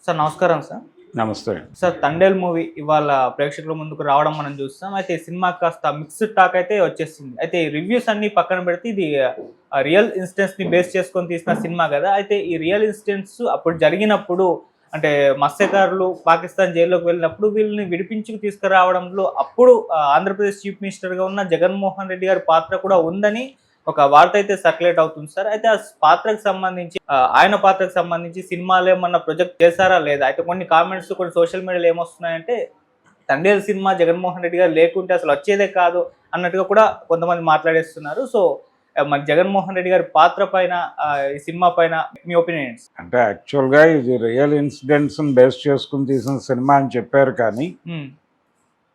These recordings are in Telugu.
సార్ నమస్కారం సార్. నమస్తే. సార్ 'తండేల్' మూవీ ఇవాళ ప్రేక్షకుల ముందుకు రావడం మనం చూస్తాం. అయితే ఈ సినిమా కాస్త మిక్స్డ్ టాక్ అయితే వచ్చేసింది. అయితే ఈ రివ్యూస్ అన్ని పక్కన పెడితే ఇది రియల్ ఇన్సిడెంట్స్‌ని బేస్ చేసుకొని తీసిన సినిమా కదా! అయితే ఈ రియల్ ఇన్సిడెంట్స్ అప్పుడు జరిగినప్పుడు అంటే మత్స్యకారులు పాకిస్తాన్ జైల్లోకి వెళ్ళినప్పుడు వీళ్ళని విడిపించుకు తీసుకురావడంలో అప్పుడు ఆంధ్రప్రదేశ్ చీఫ్ మినిస్టర్‌గా ఉన్న జగన్మోహన్ రెడ్డి గారి పాత్ర కూడా ఉందని ఒక వార్త అయితే సర్క్యులేట్ అవుతుంది సార్. అయితే ఆ పాత్రకు సంబంధించి ఆయన పాత్రకు సంబంధించి సినిమాలో ఏమన్నా ప్రొజెక్ట్ చేశారా లేదా? అయితే కొన్ని కామెంట్స్ కొన్ని సోషల్ మీడియాలో ఏమొస్తున్నాయంటే 'తండేల్' సినిమా జగన్మోహన్ రెడ్డి గారు లేకుంటే అసలు వచ్చేదే కాదు అన్నట్టుగా కూడా కొంతమంది మాట్లాడేస్తున్నారు. సో మరి జగన్మోహన్ రెడ్డి గారి పాత్ర పైన ఈ సినిమా పైన మీ ఒపీనియన్ ఏంటి? అంటే యాక్చువల్‌గా ఇది రియల్ ఇన్సిడెంట్స్‌ని బేస్ చేసుకొని తీసిన సినిమా అని చెప్పారు కానీ,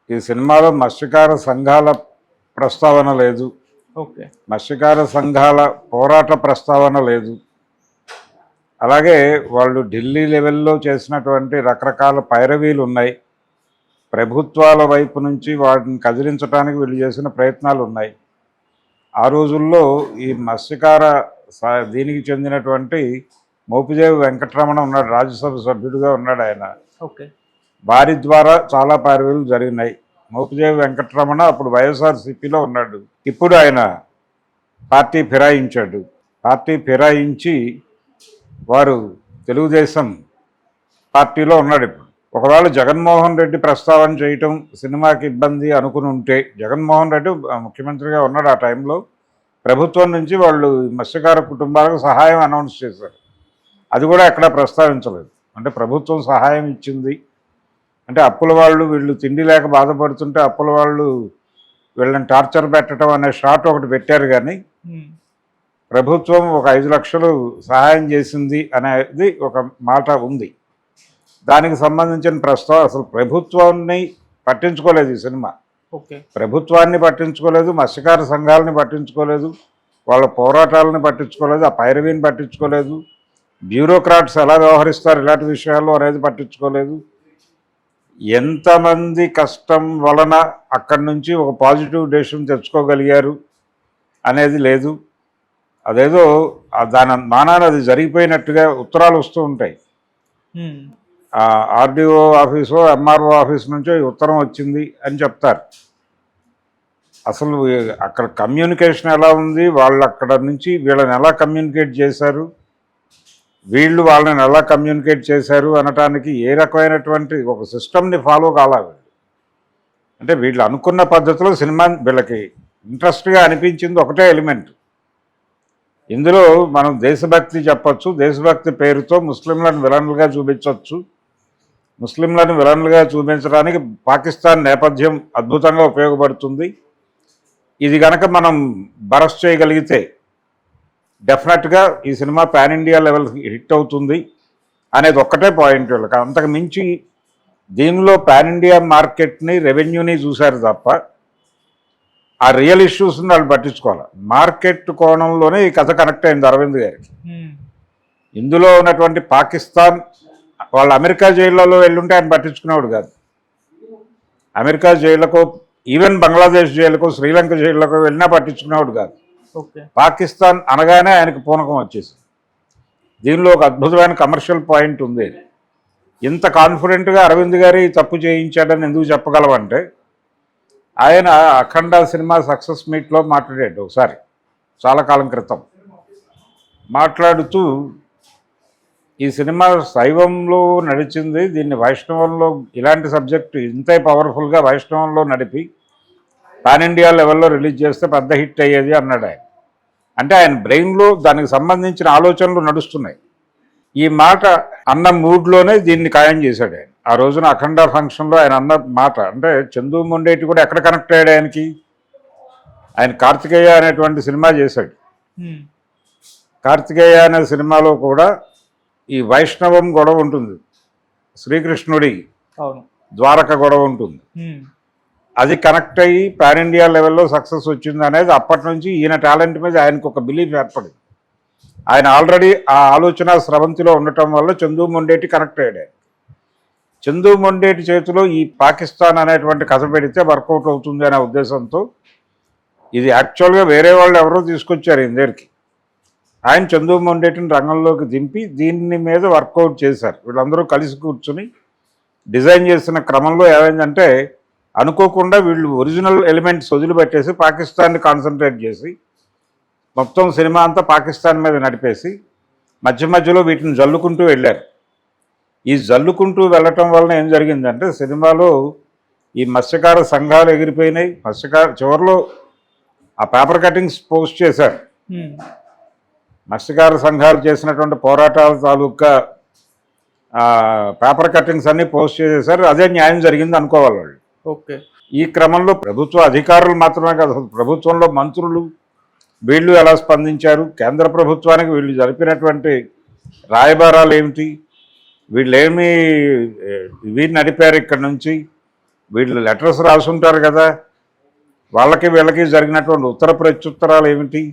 ఈ సినిమాలో మత్స్యకార సంఘాల ప్రస్తావన లేదు. ఓకే. మత్స్యకార సంఘాల పోరాట ప్రస్తావన లేదు. అలాగే వాళ్ళు ఢిల్లీ లెవెల్లో చేసినటువంటి రకరకాల పైరవీలు ఉన్నాయి. ప్రభుత్వాల వైపు నుంచి వాటిని కదిలించడానికి వీళ్ళు చేసిన ప్రయత్నాలు ఉన్నాయి. ఆ రోజుల్లో ఈ మత్స్యకార దీనికి చెందినటువంటి మోపిదేవి వెంకటరమణ ఉన్నాడు, రాజ్యసభ సభ్యుడిగా ఉన్నాడు ఆయన. ఓకే. వారి ద్వారా చాలా పైరవీలు జరిగినాయి. మోపిదేవి వెంకటరమణ అప్పుడు వైఎస్ఆర్సీపీలో ఉన్నాడు. ఇప్పుడు ఆయన పార్టీ ఫిరాయించాడు. పార్టీ ఫిరాయించి వారు తెలుగుదేశం పార్టీలో ఉన్నాడు ఇప్పుడు. ఒకవేళ జగన్మోహన్ రెడ్డి ప్రస్తావన చేయటం సినిమాకి ఇబ్బంది అనుకుని ఉంటే, జగన్మోహన్ రెడ్డి ముఖ్యమంత్రిగా ఉన్నాడు ఆ టైంలో, ప్రభుత్వం నుంచి వాళ్ళు మత్స్యకార కుటుంబాలకు సహాయం అనౌన్స్ చేశారు. అది కూడా ఎక్కడా ప్రస్తావించలేదు. అంటే ప్రభుత్వం సహాయం ఇచ్చింది అంటే అప్పుల వాళ్ళు వీళ్ళు తిండి లేక బాధపడుతుంటే అప్పుల వాళ్ళు వీళ్ళని టార్చర్ పెట్టడం అనే షాట్ ఒకటి పెట్టారు. కానీ ప్రభుత్వం ఒక 5 లక్షలు సహాయం చేసింది అనేది ఒక మాట ఉంది. దానికి సంబంధించిన ప్రస్తావన అసలు ప్రభుత్వాన్ని పట్టించుకోలేదు ఈ సినిమా. ఓకే. ప్రభుత్వాన్ని పట్టించుకోలేదు, మత్స్యకార సంఘాలని పట్టించుకోలేదు, వాళ్ళ పోరాటాలను పట్టించుకోలేదు, ఆ పైరవీని పట్టించుకోలేదు, బ్యూరోక్రాట్స్ ఎలా వ్యవహరిస్తారు ఇలాంటి విషయాల్లో అనేది పట్టించుకోలేదు. ఎంతమంది కష్టం వలన అక్కడి నుంచి ఒక పాజిటివ్ డెసిషన్ తెచ్చుకోగలిగారు అనేది లేదు. అదేదో దాని మానాన అది జరిగిపోయినట్టుగా ఉత్తరాలు వస్తూ ఉంటాయి. ఆర్డీఓ ఆఫీసో ఎంఆర్ఓ ఆఫీస్ నుంచో ఈ ఉత్తరం వచ్చింది అని చెప్తారు. అసలు అక్కడ కమ్యూనికేషన్ ఎలా ఉంది, వాళ్ళు అక్కడ నుంచి వీళ్ళని ఎలా కమ్యూనికేట్ చేశారు, వీళ్ళు వాళ్ళని ఎలా కమ్యూనికేట్ చేశారు అనటానికి ఏ రకమైనటువంటి ఒక సిస్టమ్ని ఫాలో కావాలి. అంటే వీళ్ళు అనుకున్న పద్ధతిలో సినిమా వీళ్ళకి ఇంట్రెస్ట్గా అనిపించింది ఒకటే ఎలిమెంట్. ఇందులో మనం దేశభక్తి చెప్పచ్చు, దేశభక్తి పేరుతో ముస్లింలను విలన్లుగా చూపించవచ్చు. ముస్లింలను విలన్లుగా చూపించడానికి పాకిస్తాన్ నేపథ్యం అద్భుతంగా ఉపయోగపడుతుంది. ఇది కనుక మనం బరస్ట్ చేయగలిగితే డెఫినెట్గా ఈ cinema pan India level hit అవుతుంది అనేది ఒక్కటే పాయింట్. వీళ్ళకి అంతకు మించి దీనిలో పాన్ ఇండియా మార్కెట్ని రెవెన్యూని చూశారు తప్ప ఆ రియల్ ఇష్యూస్ని వాళ్ళు పట్టించుకోవాలి. మార్కెట్ కోణంలోనే ఈ కథ కనెక్ట్ అయింది అరవింద్ గారికి. ఇందులో ఉన్నటువంటి పాకిస్తాన్ వాళ్ళు అమెరికా జైళ్ళలో వెళ్ళుంటే ఆయన పట్టించుకునేవాడు కాదు. అమెరికా జైళ్ళకో ఈవెన్ బంగ్లాదేశ్ జైలుకో శ్రీలంక జైళ్ళకో వెళ్ళినా పట్టించుకునేవాడు కాదు. పాకిస్తాన్ అనగానే ఆయనకు పూనకం వచ్చేసింది. దీనిలో ఒక అద్భుతమైన కమర్షియల్ పాయింట్ ఉంది. ఇంత కాన్ఫిడెంట్గా అరవింద్ గారి తప్పు చేయించాడని ఎందుకు చెప్పగలమంటే, ఆయన అఖండ సినిమా సక్సెస్ మీట్లో మాట్లాడాడు ఒకసారి చాలా కాలం క్రితం. మాట్లాడుతూ ఈ సినిమా శైవంలో నడిచింది, దీన్ని వైష్ణవంలో ఇలాంటి సబ్జెక్టు ఇంతే పవర్ఫుల్గా వైష్ణవంలో నడిపి పాన్ ఇండియా లెవెల్లో రిలీజ్ చేస్తే పెద్ద హిట్ అయ్యేది అన్నాడు ఆయన. అంటే ఆయన బ్రెయిన్లో దానికి సంబంధించిన ఆలోచనలు నడుస్తున్నాయి. ఈ మాట అన్న మూడ్లోనే దీన్ని ఖాయం చేశాడు ఆయన. ఆ రోజున అఖండ ఫంక్షన్లో ఆయన అన్న మాట అంటే చందు మొండేటి కూడా ఎక్కడ కనెక్ట్ అయ్యాడు ఆయనకి. ఆయన కార్తికేయ అనేటువంటి సినిమా చేశాడు. కార్తికేయ అనే సినిమాలో కూడా ఈ వైష్ణవం గొడవ ఉంటుంది, శ్రీకృష్ణుడి ద్వారక గొడవ ఉంటుంది. అది కనెక్ట్ అయ్యి పాన్ ఇండియా లెవెల్లో సక్సెస్ వచ్చింది అనేది అప్పటి నుంచి ఈయన టాలెంట్ మీద ఆయనకు ఒక బిలీఫ్ ఏర్పడింది. ఆయన ఆల్రెడీ ఆ ఆలోచన స్రవంతిలో ఉండటం వల్ల చందు మొండేటి కనెక్ట్ అయ్యాడు. చందు మొండేటి చేతిలో ఈ పాకిస్తాన్ అనేటువంటి కథ పెడితే వర్కౌట్ అవుతుంది అనే ఉద్దేశంతో ఇది యాక్చువల్గా వేరే వాళ్ళు ఎవరో తీసుకొచ్చారు ఈయన దగ్గరికి. ఆయన చంద్రమోహన్ రెడ్డిని రంగంలోకి దింపి దీని మీద వర్కౌట్ చేశారు. వీళ్ళందరూ కలిసి కూర్చుని డిజైన్ చేసిన క్రమంలో ఏమైందంటే అనుకోకుండా వీళ్ళు ఒరిజినల్ ఎలిమెంట్స్ వదిలిపెట్టేసి పాకిస్తాన్ని కాన్సన్ట్రేట్ చేసి మొత్తం సినిమా అంతా పాకిస్తాన్ మీద నడిపేసి మధ్య మధ్యలో వీటిని జల్లుకుంటూ వెళ్ళారు. ఈ జల్లుకుంటూ వెళ్ళటం వలన ఏం జరిగిందంటే సినిమాలో ఈ మత్స్యకార సంఘాలు ఎగిరిపోయినాయి. చివరిలో ఆ పేపర్ కటింగ్స్ పోస్ట్ చేశారు. మత్స్యకార సంఘాలు చేసినటువంటి పోరాటాల తాలూకా పేపర్ కటింగ్స్ అన్నీ పోస్ట్ చేసేసారు. అదే న్యాయం జరిగింది అనుకోవాలి వాళ్ళు. ఓకే. ఈ క్రమంలో ప్రభుత్వ అధికారులు మాత్రమే కాదు, అసలు ప్రభుత్వంలో మంత్రులు వీళ్ళు ఎలా స్పందించారు, కేంద్ర ప్రభుత్వానికి వీళ్ళు జరిపినటువంటి రాయబారాలు ఏమిటి, వీళ్ళేమి వీళ్ళు నడిపారు ఇక్కడ నుంచి, వీళ్ళు లెటర్స్ రాసుంటారు కదా, వాళ్ళకి వీళ్ళకి జరిగినటువంటి ఉత్తర ప్రత్యుత్తరాలు ఏమిటి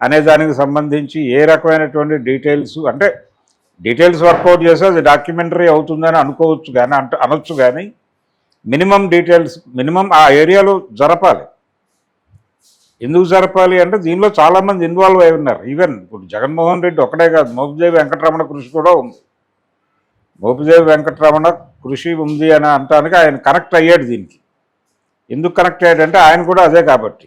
అనే దానికి సంబంధించి ఏ రకమైనటువంటి డీటెయిల్స్ వర్కౌట్ చేస్తే అది డాక్యుమెంటరీ అవుతుందని అనుకోవచ్చు కానీ అనొచ్చు కానీ మినిమం ఆ ఏరియాలో జరపాలి. ఎందుకు జరపాలి అంటే దీనిలో చాలామంది ఇన్వాల్వ్ అయి ఉన్నారు. ఈవెన్ ఇప్పుడు జగన్మోహన్ రెడ్డి ఒకటే కాదు, మోపిదేవి వెంకటరమణ కృషి కూడా ఉంది. మోపిదేవి వెంకటరమణ కృషి ఉంది అని అనటానికి ఆయన కనెక్ట్ అయ్యాడు దీనికి. ఎందుకు కనెక్ట్ అయ్యాడంటే ఆయన కూడా అదే కాబట్టి,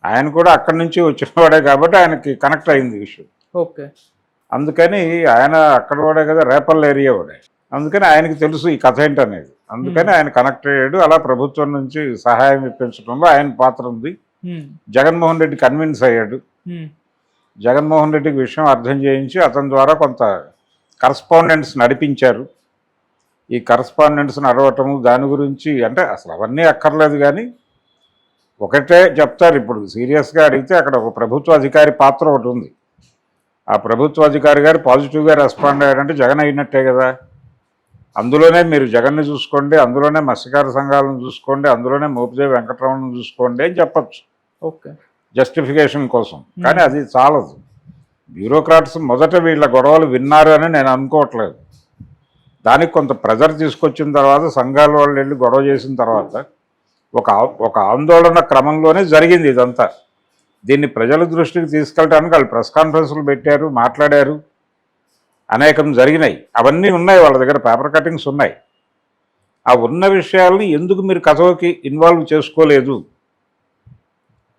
ఆయన కూడా అక్కడి నుంచి వచ్చినవాడే కాబట్టి ఆయనకి కనెక్ట్ అయింది విషయం. ఓకే. అందుకని ఆయన అక్కడ వాడే కదా, రేపల్ ఏరియా వాడే, అందుకని ఆయనకి తెలుసు ఈ కథ ఏంటనేది. అందుకని ఆయన కనెక్ట్ అయ్యాడు. అలా ప్రభుత్వం నుంచి సహాయం ఇప్పించడంలో ఆయన పాత్ర ఉంది. జగన్మోహన్ రెడ్డి కన్విన్స్ అయ్యాడు. జగన్మోహన్ రెడ్డికి విషయం అర్థం చేయించి అతని ద్వారా కొంత కరస్పాండెంట్స్ నడిపించారు. ఈ కరస్పాండెంట్స్ నడవటము దాని గురించి అంటే అసలు అవన్నీ అక్కర్లేదు కానీ ఒకటే చెప్తారు. ఇప్పుడు సీరియస్గా అడిగితే అక్కడ ఒక ప్రభుత్వ అధికారి పాత్ర ఒకటి ఉంది. ఆ ప్రభుత్వ అధికారి గారు పాజిటివ్గా రెస్పాండ్ అయ్యారంటే జగన్ అయినట్టే కదా. అందులోనే మీరు జగన్ని చూసుకోండి, అందులోనే మత్స్యకార సంఘాలను చూసుకోండి, అందులోనే మోపిదేవి వెంకటరమణను చూసుకోండి అని చెప్పచ్చు. ఓకే. జస్టిఫికేషన్ కోసం. కానీ అది చాలదు. బ్యూరోక్రాట్స్ మొదట వీళ్ళ గొడవలు విన్నారు అని నేను అనుకోవట్లేదు. దానికి కొంత ప్రెజర్ తీసుకొచ్చిన తర్వాత సంఘాల వాళ్ళు వెళ్ళి గొడవ చేసిన తర్వాత ఒక ఆందోళన క్రమంలోనే జరిగింది ఇదంతా. దీన్ని ప్రజల దృష్టికి తీసుకెళ్ళడానికి వాళ్ళు ప్రెస్ కాన్ఫరెన్స్లు పెట్టారు, మాట్లాడారు, అనేకం జరిగినాయి. అవన్నీ ఉన్నాయి వాళ్ళ దగ్గర, పేపర్ కటింగ్స్ ఉన్నాయి. ఆ ఉన్న విషయాల్ని ఎందుకు మీరు కథలోకి ఇన్వాల్వ్ చేసుకోలేదు?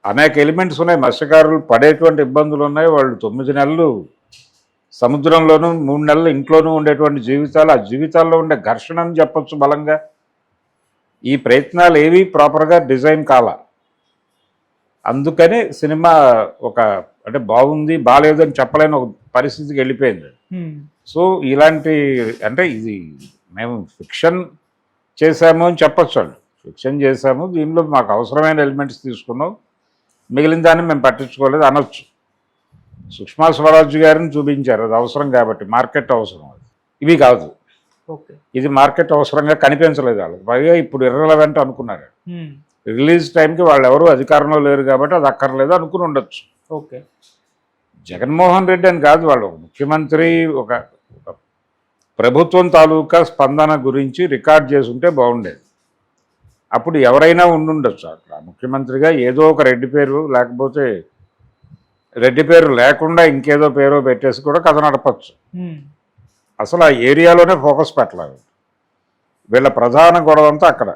అనేక ఎలిమెంట్స్ ఉన్నాయి. మత్స్యకారులు పడేటువంటి ఇబ్బందులు ఉన్నాయి. వాళ్ళు 9 నెలలు సముద్రంలోనూ 3 నెలలు ఇంట్లోనూ ఉండేటువంటి జీవితాలు, ఆ జీవితాల్లో ఉండే ఘర్షణ అని చెప్పచ్చు బలంగా. ఈ ప్రయత్నాలు ఏవి ప్రాపర్గా డిజైన్ కాల. అందుకనే సినిమా అంటే బాగుంది బాగాలేదు అని చెప్పలేని ఒక పరిస్థితికి వెళ్ళిపోయింది. సో ఇలాంటి అంటే ఇది మేము ఫిక్షన్ చేశాము అని చెప్పచ్చు. వాళ్ళు ఫిక్షన్ చేశాము, దీనిలో మాకు అవసరమైన ఎలిమెంట్స్ తీసుకున్నాం, మిగిలిన దాన్ని మేము పట్టించుకోలేదు అనొచ్చు. సుష్మా స్వరాజ్ గారిని చూపించారు, అది అవసరం కాబట్టి, మార్కెట్ అవసరం. అది ఇవి కాదు. ఓకే. ఇది మార్కెట్ అవసరంగా కనిపించలేదు వాళ్ళకి. పైగా ఇప్పుడు ఇర్రెలవెంట్ అనుకున్నారు. రిలీజ్ టైంకి వాళ్ళు ఎవరు అధికారంలో లేరు కాబట్టి అది అక్కర్లేదు అనుకుని ఉండొచ్చు. ఓకే. జగన్మోహన్ రెడ్డి అని కాదు, వాళ్ళు ముఖ్యమంత్రి ఒక ప్రభుత్వం తాలూకా స్పందన గురించి రికార్డ్ చేసుంటే బాగుండేది. అప్పుడు ఎవరైనా ఉండుండొచ్చు అక్కడ ముఖ్యమంత్రిగా. ఏదో ఒక రెడ్డి పేరు, లేకపోతే రెడ్డి పేరు లేకుండా ఇంకేదో పేరో పెట్టేసి కూడా కథ నడపచ్చు. అసలు ఆ ఏరియాలోనే ఫోకస్ పెట్టలేదు. వీళ్ళ ప్రధాన గొడవ అంతా అక్కడ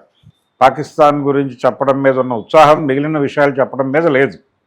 పాకిస్తాన్ గురించి చెప్పడం మీద ఉన్న ఉత్సాహం మిగిలిన విషయాలు చెప్పడం మీద లేదు.